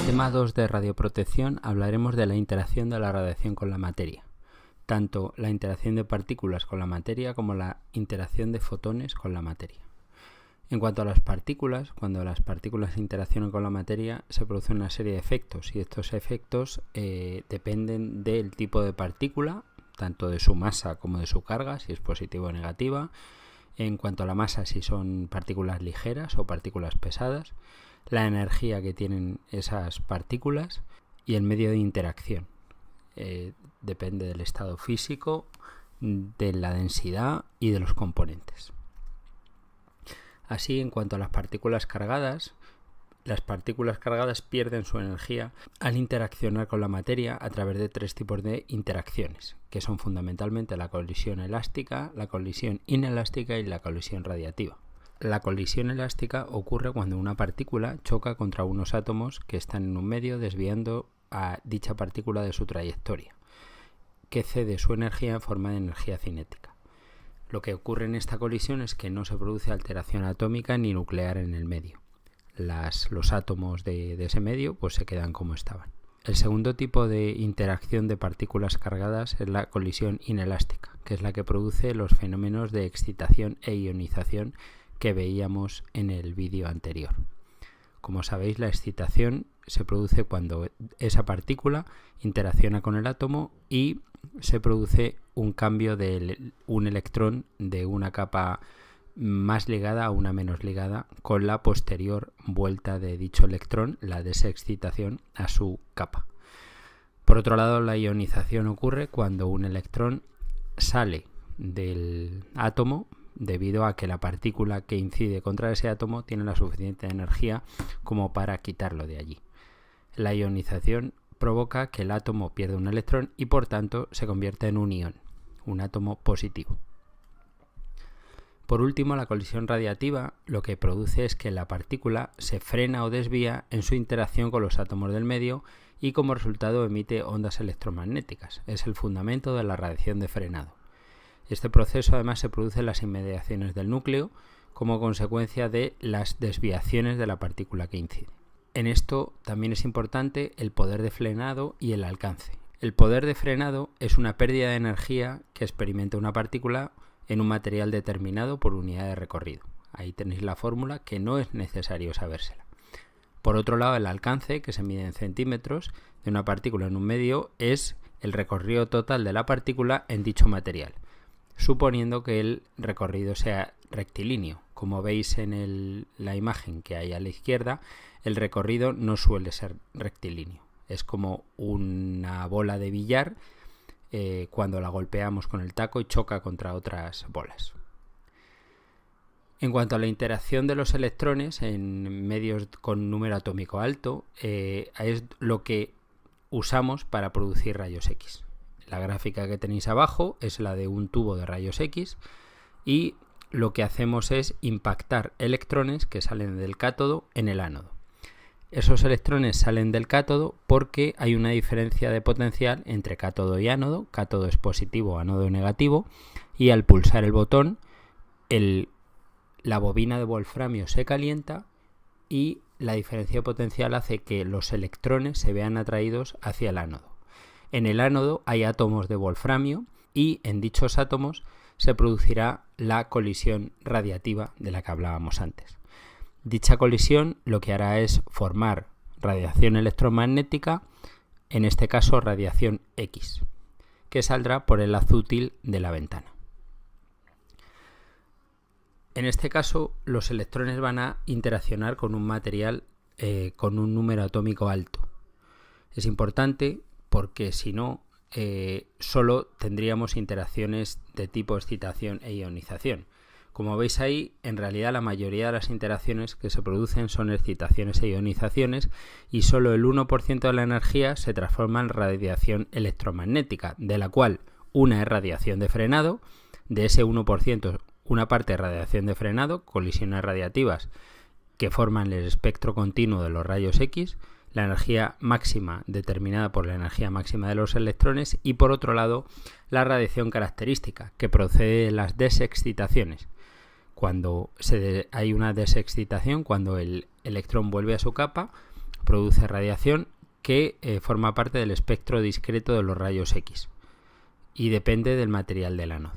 tema 2 de radioprotección hablaremos de la interacción de la radiación con la materia, tanto la interacción de partículas con la materia como la interacción de fotones con la materia. En cuanto a las partículas, cuando las partículas interaccionan con la materia se produce una serie de efectos y estos efectos dependen del tipo de partícula, tanto de su masa como de su carga, si es positiva o negativa. En cuanto a la masa, si son partículas ligeras o partículas pesadas, la energía que tienen esas partículas y el medio de interacción. Depende del estado físico, de la densidad y de los componentes. Así, en cuanto a las partículas cargadas pierden su energía al interaccionar con la materia a través de 3 tipos de interacciones, que son fundamentalmente la colisión elástica, la colisión inelástica y la colisión radiativa. La colisión elástica ocurre cuando una partícula choca contra unos átomos que están en un medio, desviando a dicha partícula de su trayectoria, que cede su energía en forma de energía cinética. Lo que ocurre en esta colisión es que no se produce alteración atómica ni nuclear en el medio. Los átomos de ese medio pues se quedan como estaban. El segundo tipo de interacción de partículas cargadas es la colisión inelástica, que es la que produce los fenómenos de excitación e ionización que veíamos en el vídeo anterior. Como sabéis, la excitación se produce cuando esa partícula interacciona con el átomo y se produce un cambio de un electrón de una capa más ligada a una menos ligada, con la posterior vuelta de dicho electrón, la desexcitación, a su capa. Por otro lado, la ionización ocurre cuando un electrón sale del átomo debido a que la partícula que incide contra ese átomo tiene la suficiente energía como para quitarlo de allí. La ionización provoca que el átomo pierda un electrón y por tanto se convierte en un ion, un átomo positivo. Por último, la colisión radiativa lo que produce es que la partícula se frena o desvía en su interacción con los átomos del medio y como resultado emite ondas electromagnéticas. Es el fundamento de la radiación de frenado. Este proceso además se produce en las inmediaciones del núcleo como consecuencia de las desviaciones de la partícula que incide. En esto también es importante el poder de frenado y el alcance. El poder de frenado es una pérdida de energía que experimenta una partícula en un material determinado por unidad de recorrido. Ahí tenéis la fórmula, que no es necesario sabérsela. Por otro lado, el alcance, que se mide en centímetros, de una partícula en un medio, es el recorrido total de la partícula en dicho material, suponiendo que el recorrido sea rectilíneo. Como veis en la imagen que hay a la izquierda, el recorrido no suele ser rectilíneo. Es como una bola de billar cuando la golpeamos con el taco y choca contra otras bolas. En cuanto a la interacción de los electrones en medios con número atómico alto, es lo que usamos para producir rayos X. La gráfica que tenéis abajo es la de un tubo de rayos X y lo que hacemos es impactar electrones que salen del cátodo en el ánodo. Esos electrones salen del cátodo porque hay una diferencia de potencial entre cátodo y ánodo. Cátodo es positivo, ánodo negativo, y al pulsar el botón la bobina de wolframio se calienta y la diferencia de potencial hace que los electrones se vean atraídos hacia el ánodo. En el ánodo hay átomos de wolframio y en dichos átomos se producirá la colisión radiativa de la que hablábamos antes. Dicha colisión lo que hará es formar radiación electromagnética, en este caso radiación X, que saldrá por el haz útil de la ventana. En este caso, los electrones van a interaccionar con un material con un número atómico alto. Es importante porque si no, solo tendríamos interacciones de tipo excitación e ionización. Como veis ahí, en realidad la mayoría de las interacciones que se producen son excitaciones e ionizaciones y solo el 1% de la energía se transforma en radiación electromagnética, de la cual una es radiación de frenado. De ese 1%, una parte es radiación de frenado, colisiones radiativas que forman el espectro continuo de los rayos X, la energía máxima determinada por la energía máxima de los electrones y por otro lado la radiación característica que procede de las desexcitaciones. Cuando hay una desexcitación, cuando el electrón vuelve a su capa, produce radiación que forma parte del espectro discreto de los rayos X y depende del material del ánodo.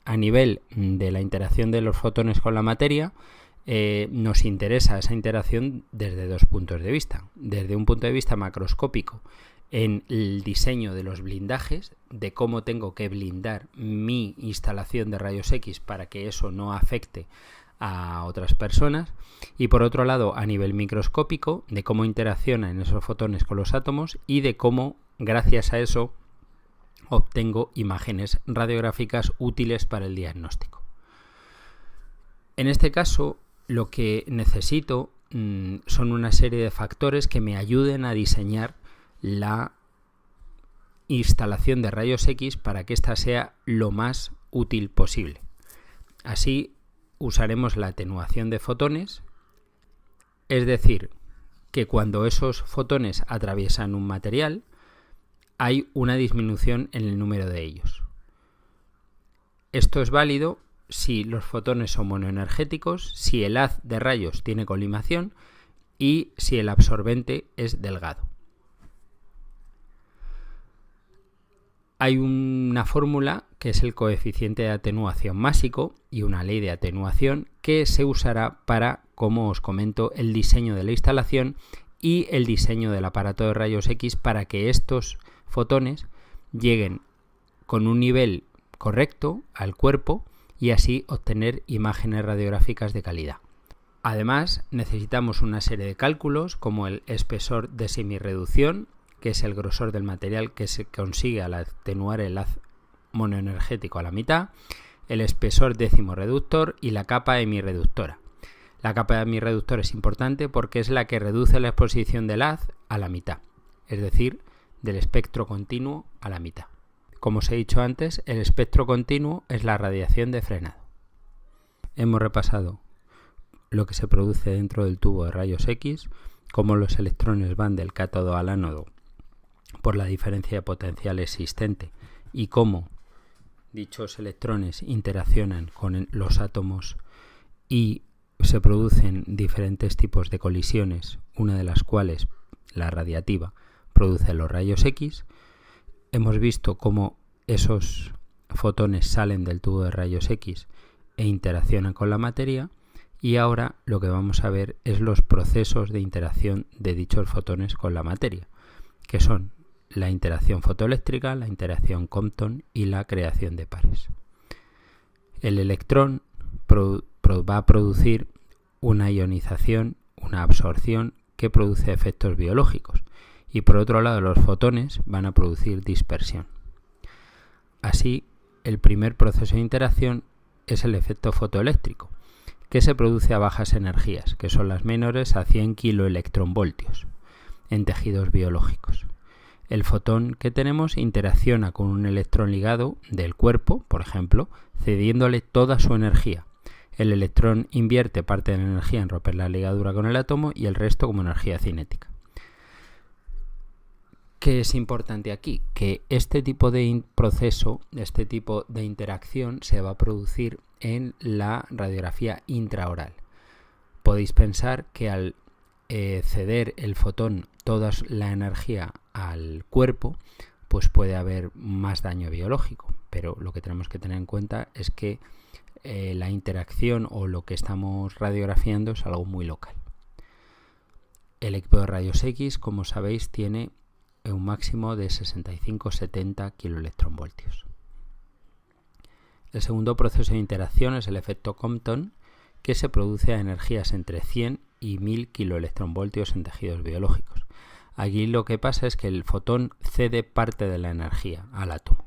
A nivel de la interacción de los fotones con la materia, nos interesa esa interacción desde dos puntos de vista. Desde un punto de vista macroscópico, en el diseño de los blindajes, de cómo tengo que blindar mi instalación de rayos X para que eso no afecte a otras personas, y por otro lado a nivel microscópico, de cómo interaccionan esos fotones con los átomos y de cómo gracias a eso obtengo imágenes radiográficas útiles para el diagnóstico. En este caso, lo que necesito son una serie de factores que me ayuden a diseñar la instalación de rayos X para que ésta sea lo más útil posible. Así usaremos la atenuación de fotones, es decir, que cuando esos fotones atraviesan un material hay una disminución en el número de ellos. Esto es válido si los fotones son monoenergéticos, si el haz de rayos tiene colimación y si el absorbente es delgado. Hay una fórmula que es el coeficiente de atenuación másico y una ley de atenuación que se usará para, como os comento, el diseño de la instalación y el diseño del aparato de rayos X para que estos fotones lleguen con un nivel correcto al cuerpo y así obtener imágenes radiográficas de calidad. Además, necesitamos una serie de cálculos como el espesor de semirreducción, que es el grosor del material que se consigue al atenuar el haz monoenergético a la mitad, el espesor décimo reductor y la capa hemirreductora. La capa hemirreductora es importante porque es la que reduce la exposición del haz a la mitad, es decir, del espectro continuo a la mitad. Como os he dicho antes, el espectro continuo es la radiación de frenado. Hemos repasado lo que se produce dentro del tubo de rayos X, cómo los electrones van del cátodo al ánodo por la diferencia de potencial existente y cómo dichos electrones interaccionan con los átomos y se producen diferentes tipos de colisiones, una de las cuales, la radiativa, produce los rayos X. Hemos visto cómo esos fotones salen del tubo de rayos X e interaccionan con la materia, y ahora lo que vamos a ver es los procesos de interacción de dichos fotones con la materia, que son la interacción fotoeléctrica, la interacción Compton y la creación de pares. El electrón va a producir una ionización, una absorción que produce efectos biológicos, y por otro lado los fotones van a producir dispersión. Así, el primer proceso de interacción es el efecto fotoeléctrico, que se produce a bajas energías, que son las menores a 100 kiloelectronvoltios en tejidos biológicos. El fotón que tenemos interacciona con un electrón ligado del cuerpo, por ejemplo, cediéndole toda su energía. El electrón invierte parte de la energía en romper la ligadura con el átomo y el resto como energía cinética. ¿Qué es importante aquí? Que este tipo de proceso, este tipo de interacción se va a producir en la radiografía intraoral. Podéis pensar que al ceder el fotón toda la energía al cuerpo, pues puede haber más daño biológico, pero lo que tenemos que tener en cuenta es que la interacción o lo que estamos radiografiando es algo muy local. El equipo de rayos X, como sabéis, tiene un máximo de 65-70 kiloelectronvoltios. El segundo proceso de interacción es el efecto Compton, que se produce a energías entre 100 y 1000 kiloelectronvoltios en tejidos biológicos. Aquí lo que pasa es que el fotón cede parte de la energía al átomo.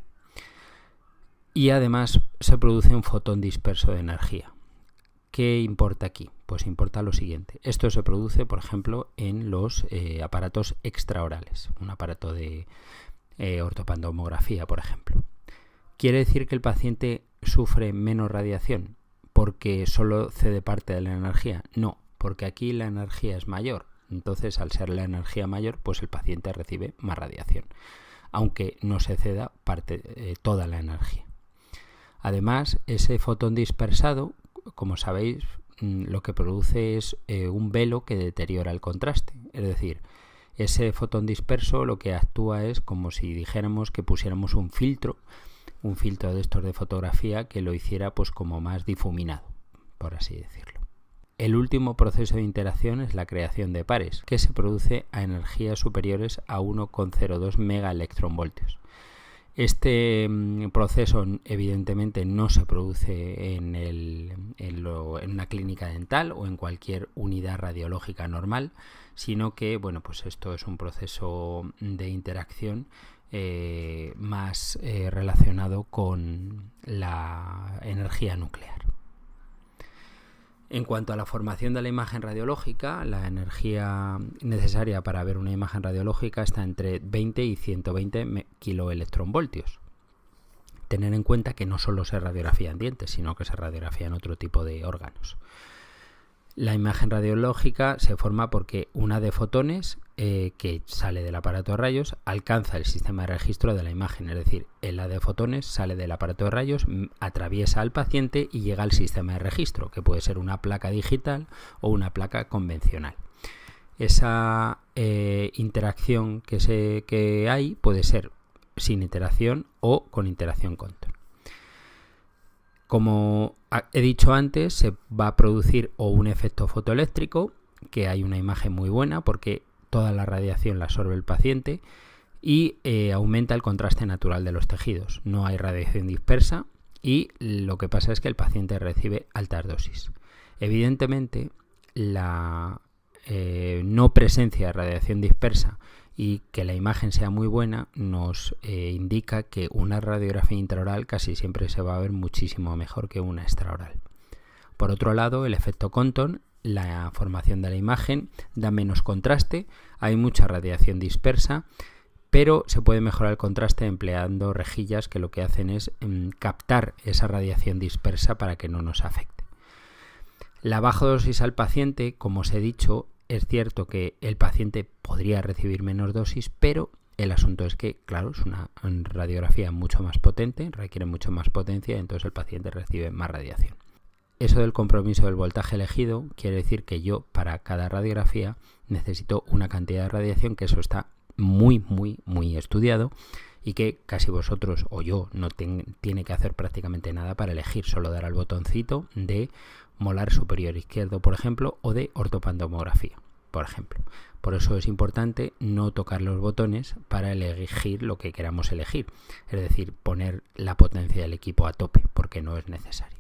Y además se produce un fotón disperso de energía. ¿Qué importa aquí? Pues importa lo siguiente. Esto se produce, por ejemplo, en los aparatos extraorales, un aparato de ortopantomografía, por ejemplo. ¿Quiere decir que el paciente sufre menos radiación porque solo cede parte de la energía? No, porque aquí la energía es mayor. Entonces, al ser la energía mayor, pues el paciente recibe más radiación, aunque no se ceda toda la energía. Además, ese fotón dispersado, como sabéis, lo que produce es un velo que deteriora el contraste. Es decir, ese fotón disperso lo que actúa es como si dijéramos que pusiéramos un filtro de estos de fotografía que lo hiciera pues como más difuminado, por así decirlo. El último proceso de interacción es la creación de pares, que se produce a energías superiores a 1,02 megaelectronvoltios. Este proceso evidentemente no se produce en una clínica dental o en cualquier unidad radiológica normal, sino que bueno, pues esto es un proceso de interacción más relacionado con la energía nuclear. En cuanto a la formación de la imagen radiológica, la energía necesaria para ver una imagen radiológica está entre 20 y 120 kiloelectronvoltios. Tener en cuenta que no solo se radiografían dientes, sino que se radiografían otro tipo de órganos. La imagen radiológica se forma porque una de fotones que sale del aparato de rayos alcanza el sistema de registro de la imagen, es decir, la de fotones sale del aparato de rayos, atraviesa al paciente y llega al sistema de registro, que puede ser una placa digital o una placa convencional. Esa interacción que hay puede ser sin interacción o con interacción Compton. Como he dicho antes, se va a producir o un efecto fotoeléctrico, que hay una imagen muy buena porque toda la radiación la absorbe el paciente y aumenta el contraste natural de los tejidos. No hay radiación dispersa y lo que pasa es que el paciente recibe altas dosis. Evidentemente, la no presencia de radiación dispersa y que la imagen sea muy buena nos indica que una radiografía intraoral casi siempre se va a ver muchísimo mejor que una extraoral. Por otro lado, el efecto Compton, la formación de la imagen, da menos contraste, hay mucha radiación dispersa, pero se puede mejorar el contraste empleando rejillas que lo que hacen es captar esa radiación dispersa para que no nos afecte. La baja dosis al paciente, como os he dicho, es cierto que el paciente podría recibir menos dosis, pero el asunto es que, claro, es una radiografía mucho más potente, requiere mucho más potencia, entonces el paciente recibe más radiación. Eso del compromiso del voltaje elegido quiere decir que yo para cada radiografía necesito una cantidad de radiación, que eso está muy estudiado y que casi vosotros o yo no tiene que hacer prácticamente nada para elegir, solo dar al botoncito de molar superior izquierdo, por ejemplo, o de ortopantomografía, por ejemplo. Por eso es importante no tocar los botones para elegir lo que queramos elegir, es decir, poner la potencia del equipo a tope, porque no es necesario.